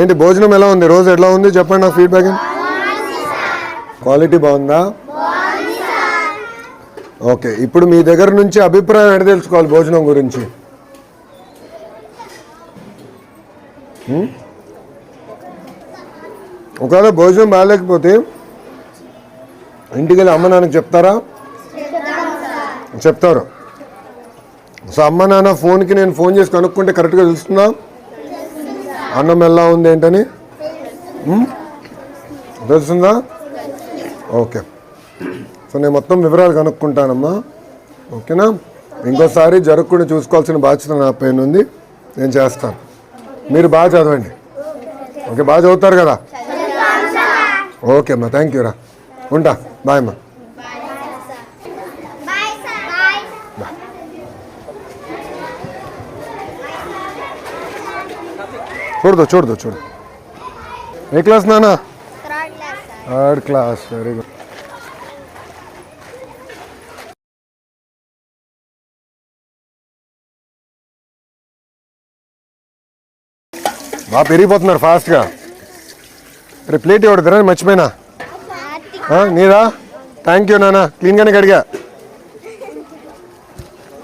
ఏంటి భోజనం ఎలా ఉంది? రోజు ఎలా ఉంది చెప్పండి నాకు ఫీడ్బ్యాక్. క్వాలిటీ బాగుందా? ఓకే, ఇప్పుడు మీ దగ్గర నుంచి అభిప్రాయం ఎడ తెలుసుకోవాలి భోజనం గురించి? ఒకవేళ భోజనం బాగాలేకపోతే ఇంటికి వెళ్ళి అమ్మ నాన్నకి చెప్తారా? చెప్తారు. సో అమ్మ నాన్న ఫోన్కి నేను ఫోన్ చేసి కనుక్కుంటే కరెక్ట్గా తెలుస్తుందా అన్నం ఎలా ఉంది ఏంటని? తెలుస్తుందా? ఓకే, సో నేను మొత్తం వివరాలు కనుక్కుంటానమ్మా. ఓకేనా? ఇంకోసారి జరగకుండా చూసుకోవాల్సిన బాధ్యత నా పైన ఉంది, నేను చేస్తాను. మీరు బాగా చదవండి. ఓకే, బాగా చదువుతారు కదా? ఓకే అమ్మా, థ్యాంక్ యూ రా, ఉంటా. బాయ్ అమ్మా. చూడదు. ఏ క్లాస్ నాన్న? Third class. Very good. బాగా పెరిగిపోతున్నారు ఫాస్ట్గా. రేపు ప్లేట్ ఇవ్వడు తినని మర్చిపోయినా. నీదా? థ్యాంక్ యూ నాన్న, క్లీన్గానే కడిగా.